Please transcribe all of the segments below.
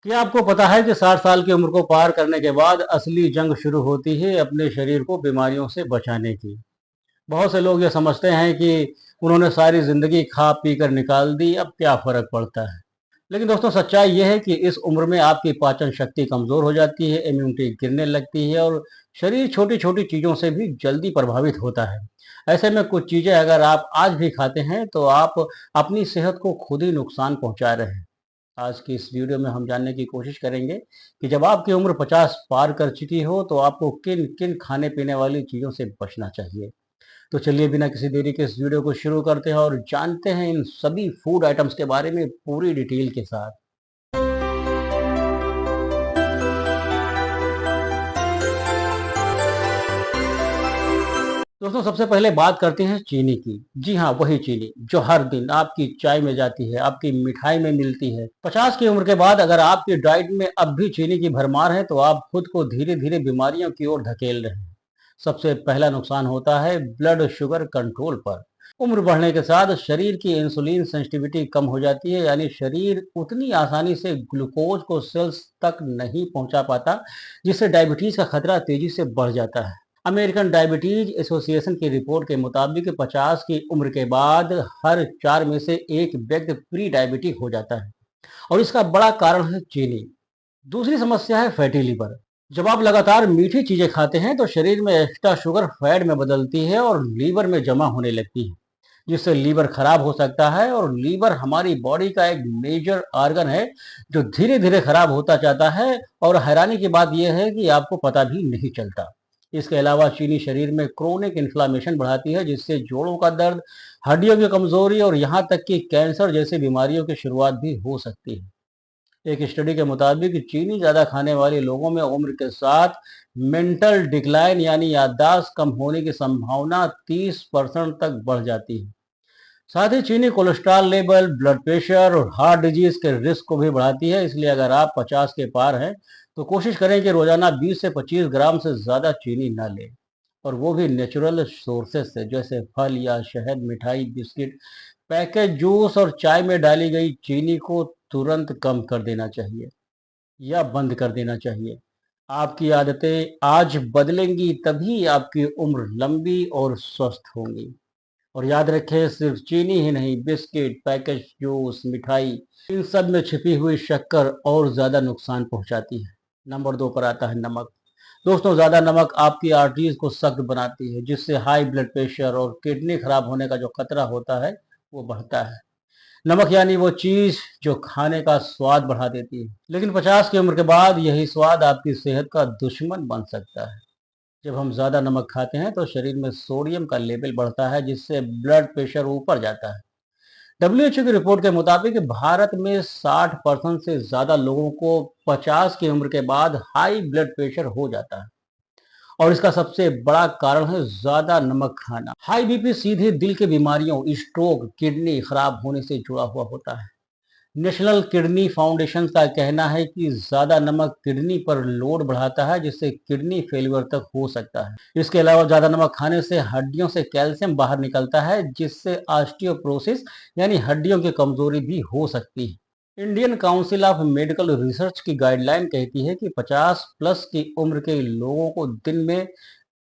क्या आपको पता है कि 60 साल की उम्र को पार करने के बाद असली जंग शुरू होती है अपने शरीर को बीमारियों से बचाने की। बहुत से लोग ये समझते हैं कि उन्होंने सारी जिंदगी खा पी कर निकाल दी, अब क्या फर्क पड़ता है। लेकिन दोस्तों, सच्चाई ये है कि इस उम्र में आपकी पाचन शक्ति कमजोर हो जाती है, इम्यूनिटी गिरने लगती है और शरीर छोटी छोटी चीजों से भी जल्दी प्रभावित होता है। ऐसे में कुछ चीजें अगर आप आज भी खाते हैं तो आप अपनी सेहत को खुद ही नुकसान पहुंचा रहे हैं। आज की इस वीडियो में हम जानने की कोशिश करेंगे कि जब आपकी उम्र 50 पार कर चुकी हो तो आपको किन किन खाने पीने वाली चीजों से बचना चाहिए। तो चलिए बिना किसी देरी के इस वीडियो को शुरू करते हैं और जानते हैं इन सभी फूड आइटम्स के बारे में पूरी डिटेल के साथ। दोस्तों, सबसे पहले बात करते हैं चीनी की। जी हाँ, वही चीनी जो हर दिन आपकी चाय में जाती है, आपकी मिठाई में मिलती है। 50 की उम्र के बाद अगर आपकी डाइट में अब भी चीनी की भरमार है तो आप खुद को धीरे धीरे बीमारियों की ओर धकेल रहे हैं। सबसे पहला नुकसान होता है ब्लड शुगर कंट्रोल पर। उम्र बढ़ने के साथ शरीर की इंसुलिन सेंसिटिविटी कम हो जाती है, यानी शरीर उतनी आसानी से ग्लूकोज को सेल्स तक नहीं पहुंचा पाता, जिससे डायबिटीज का खतरा तेजी से बढ़ जाता है। अमेरिकन डायबिटीज एसोसिएशन की रिपोर्ट के मुताबिक 50 की उम्र के बाद हर 4 में से एक व्यक्ति प्री डायबिटिक हो जाता है और इसका बड़ा कारण है चीनी। दूसरी समस्या है फैटी लीवर। जब आप लगातार मीठी चीजें खाते हैं तो शरीर में एक्स्ट्रा शुगर फैट में बदलती है और लीवर में जमा होने लगती है, जिससे लीवर खराब हो सकता है। और लीवर हमारी बॉडी का एक मेजर ऑर्गन है जो धीरे धीरे खराब होता जाता है और हैरानी की बात यह है कि आपको पता भी नहीं चलता। इसके अलावा चीनी शरीर में क्रोनिक इन्फ्लामेशन बढ़ाती है, जिससे जोड़ों का दर्द, हड्डियों की कमजोरी और यहाँ तक कि कैंसर जैसी बीमारियों की शुरुआत भी हो सकती है। एक स्टडी के मुताबिक चीनी ज्यादा खाने वाले लोगों में उम्र के साथ मेंटल डिक्लाइन यानी याददाश्त कम होने की संभावना 30% तक बढ़ जाती है। साथ ही चीनी कोलेस्ट्रॉल लेवल, ब्लड प्रेशर और हार्ट डिजीज के रिस्क को भी बढ़ाती है। इसलिए अगर आप 50 के पार हैं तो कोशिश करें कि रोजाना 20 से 25 ग्राम से ज्यादा चीनी ना लें, और वो भी नेचुरल सोर्सेस से, जैसे फल या शहद, मिठाई, बिस्किट, पैकेज जूस और चाय में डाली गई चीनी को तुरंत कम कर देना चाहिए या बंद कर देना चाहिए। आपकी आदतें आज बदलेंगी तभी आपकी उम्र लंबी और स्वस्थ होंगी। और याद रखें, सिर्फ चीनी ही नहीं, बिस्किट, पैकेज जूस, मिठाई, इन सब में छिपी हुई शक्कर और ज्यादा नुकसान पहुंचाती है। नंबर 2 पर आता है नमक। दोस्तों, ज्यादा नमक आपकी आर्टरीज को सख्त बनाती है, जिससे हाई ब्लड प्रेशर और किडनी खराब होने का जो खतरा होता है वो बढ़ता है। नमक यानी वो चीज जो खाने का स्वाद बढ़ा देती है, लेकिन 50 की उम्र के बाद यही स्वाद आपकी सेहत का दुश्मन बन सकता है। जब हम ज्यादा नमक खाते हैं तो शरीर में सोडियम का लेवल बढ़ता है, जिससे ब्लड प्रेशर ऊपर जाता है। डब्ल्यूएचओ की रिपोर्ट के मुताबिक भारत में 60% से ज्यादा लोगों को 50 की उम्र के बाद हाई ब्लड प्रेशर हो जाता है, और इसका सबसे बड़ा कारण है ज्यादा नमक खाना। हाई बीपी सीधे दिल की बीमारियों, स्ट्रोक, किडनी खराब होने से जुड़ा हुआ होता है। नेशनल किडनी फाउंडेशन का कहना है कि ज्यादा नमक किडनी पर लोड बढ़ाता है, जिससे किडनी फेलियर तक हो सकता है। इसके अलावा ज्यादा नमक खाने से हड्डियों से कैल्शियम बाहर निकलता है, जिससे ऑस्टियोपोरोसिस यानी हड्डियों की कमजोरी भी हो सकती है। Indian council of medical research की गाइडलाइन कहती है कि 50 प्लस की उम्र के लोगों को दिन में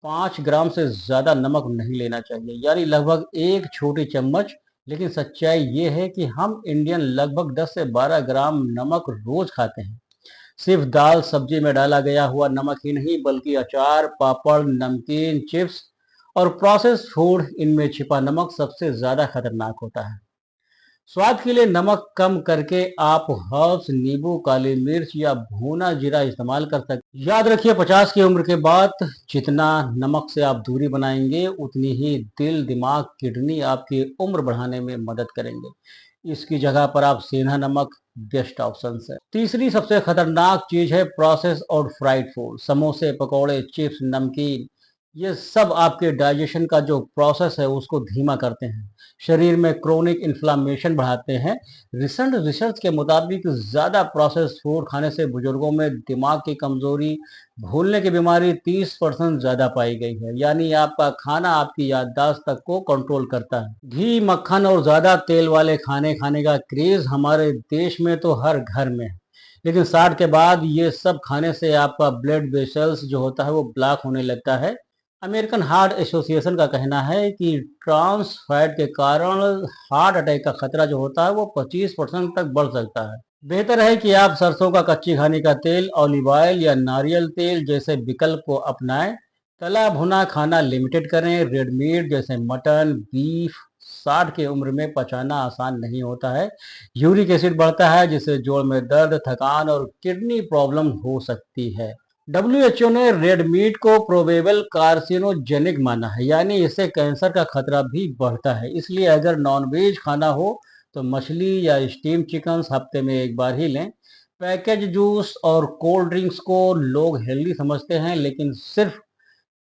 5 ग्राम से ज्यादा नमक नहीं लेना चाहिए, यानी लगभग एक छोटी चम्मच। लेकिन सच्चाई ये है कि हम इंडियन लगभग 10 से 12 ग्राम नमक रोज खाते हैं। सिर्फ दाल सब्जी में डाला गया हुआ नमक ही नहीं, बल्कि अचार, पापड़, नमकीन, चिप्स और प्रोसेस्ड फूड, इनमें छिपा नमक सबसे ज्यादा खतरनाक होता है। स्वाद के लिए नमक कम करके आप हर्ब्स, नींबू, काली मिर्च या भुना जीरा इस्तेमाल कर सकते। याद रखिए, 50 की उम्र के बाद जितना नमक से आप दूरी बनाएंगे, उतनी ही दिल, दिमाग, किडनी आपकी उम्र बढ़ाने में मदद करेंगे। इसकी जगह पर आप सेंधा नमक बेस्ट ऑप्शन है। तीसरी सबसे खतरनाक चीज है प्रोसेस और फ्राइड फूड। समोसे, पकौड़े, चिप्स, नमकीन, ये सब आपके डाइजेशन का जो प्रोसेस है उसको धीमा करते हैं, शरीर में क्रोनिक इन्फ्लामेशन बढ़ाते हैं। रिसेंट रिसर्च के मुताबिक ज्यादा प्रोसेस्ड फूड खाने से बुजुर्गों में दिमाग की कमजोरी, भूलने की बीमारी 30% ज्यादा पाई गई है। यानी आपका खाना आपकी याददाश्त तक को कंट्रोल करता है। घी, मक्खन और ज्यादा तेल वाले खाने खाने का क्रेज हमारे देश में तो हर घर में है। लेकिन 60 के बाद ये सब खाने से आपका ब्लड वेसल्स जो होता है वो ब्लॉक होने लगता है। अमेरिकन हार्ट एसोसिएशन का कहना है कि ट्रांस फैट के कारण हार्ट अटैक का खतरा जो होता है वो 25% तक बढ़ सकता है। बेहतर है कि आप सरसों का कच्ची खाने का तेल, ऑलिव ऑयल या नारियल तेल जैसे विकल्प को अपनाएं। तला भुना खाना लिमिटेड करें। रेड मीट जैसे मटन, बीफ 60 की उम्र में पचाना आसान नहीं होता है। यूरिक एसिड बढ़ता है जिससे जोड़ में दर्द, थकान और किडनी प्रॉब्लम हो सकती है। डब्ल्यूएचओ ने रेड मीट को प्रोबेबल कार्सिनोजेनिक माना है, यानी इससे कैंसर का खतरा भी बढ़ता है। इसलिए अगर नॉनवेज खाना हो तो मछली या स्टीम चिकन हफ्ते में एक बार ही लें। पैकेज जूस और कोल्ड ड्रिंक्स को लोग हेल्दी समझते हैं, लेकिन सिर्फ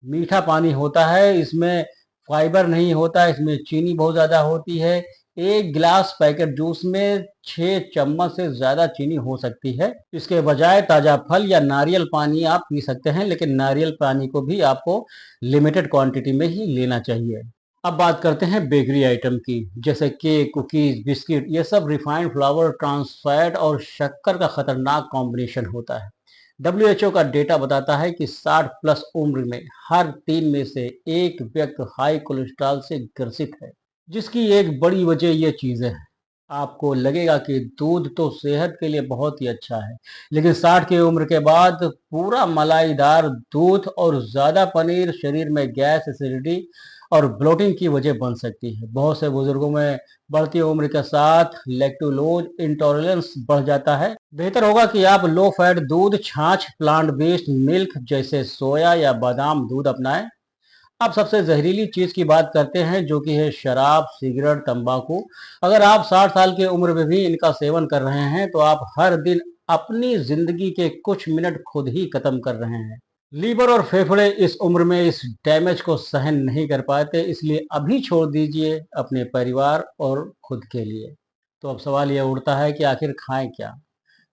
मीठा पानी होता है, इसमें फाइबर नहीं होता, इसमें चीनी बहुत ज़्यादा होती है। एक गिलास पैकेट जूस में 6 चम्मच से ज़्यादा चीनी हो सकती है। इसके बजाय ताज़ा फल या नारियल पानी आप पी सकते हैं, लेकिन नारियल पानी को भी आपको लिमिटेड क्वांटिटी में ही लेना चाहिए। अब बात करते हैं बेकरी आइटम की, जैसे केक, कुकीज, बिस्किट। ये सब रिफाइंड फ्लावर, ट्रांस फैट और शक्कर का खतरनाक कॉम्बिनेशन होता है। डब्ल्यूएचओ का डेटा बताता है कि 60 प्लस उम्र में हर 3 में से एक व्यक्ति हाई कोलेस्ट्रॉल से ग्रसित है, जिसकी एक बड़ी वजह ये चीजें हैं। आपको लगेगा कि दूध तो सेहत के लिए बहुत ही अच्छा है, लेकिन 60 की उम्र के बाद पूरा मलाईदार दूध और ज्यादा पनीर शरीर में गैस, एसिडिटी और ब्लोटिंग की वजह बन सकती है। बहुत से बुजुर्गों में बढ़ती उम्र के साथ लैक्टोलोज इंटॉलरेंस बढ़ जाता है। बेहतर होगा कि आप लो फैट दूध, छाछ, प्लांट बेस्ड मिल्क जैसे सोया या बादाम दूध अपनाएं। अब सबसे जहरीली चीज की बात करते हैं, जो कि है शराब, सिगरेट, तंबाकू। अगर आप 60 साल की उम्र में भी इनका सेवन कर रहे हैं तो आप हर दिन अपनी जिंदगी के कुछ मिनट खुद ही खत्म कर रहे हैं। लीवर और फेफड़े इस उम्र में इस डैमेज को सहन नहीं कर पाते, इसलिए अभी छोड़ दीजिए अपने परिवार और खुद के लिए। तो अब सवाल यह उठता है कि आखिर खाएं क्या?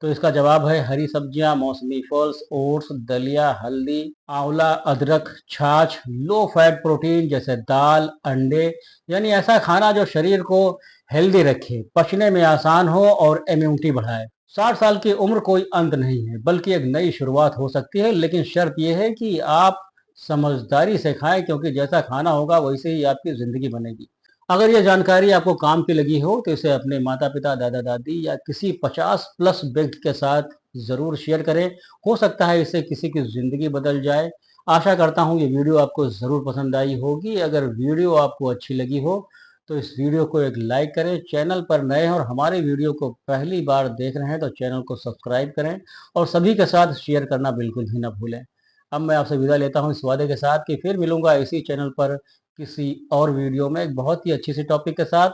तो इसका जवाब है हरी सब्जियां, मौसमी फल्स, ओट्स, दलिया, हल्दी, आंवला, अदरक, छाछ, लो फैट प्रोटीन जैसे दाल, अंडे। यानी ऐसा खाना जो शरीर को हेल्दी रखे, पचने में आसान हो और इम्यूनिटी बढ़ाए। 60 साल की उम्र कोई अंत नहीं है, बल्कि एक नई शुरुआत हो सकती है, लेकिन शर्त यह है कि आप समझदारी से खाएं, क्योंकि जैसा खाना होगा वैसे ही आपकी जिंदगी बनेगी। अगर ये जानकारी आपको काम की लगी हो तो इसे अपने माता पिता, दादा दादी या किसी 50 प्लस व्यक्ति के साथ ज़रूर शेयर करें। हो सकता है इससे किसी की ज़िंदगी बदल जाए। आशा करता हूँ ये वीडियो आपको ज़रूर पसंद आई होगी। अगर वीडियो आपको अच्छी लगी हो तो इस वीडियो को एक लाइक करें। चैनल पर नए हैं और हमारे वीडियो को पहली बार देख रहे हैं तो चैनल को सब्सक्राइब करें और सभी के साथ शेयर करना बिल्कुल भी ना भूलें। अब मैं आपसे विदा लेता हूँ इस वादे के साथ कि फिर मिलूंगा इसी चैनल पर किसी और वीडियो में एक बहुत ही अच्छी सी टॉपिक के साथ।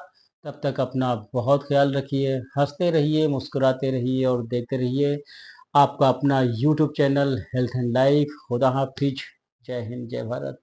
तब तक अपना बहुत ख्याल रखिए, हंसते रहिए, मुस्कुराते रहिए और देखते रहिए आपका अपना YouTube channel health and life. खुदा हाफिज। जय हिंद, जय भारत।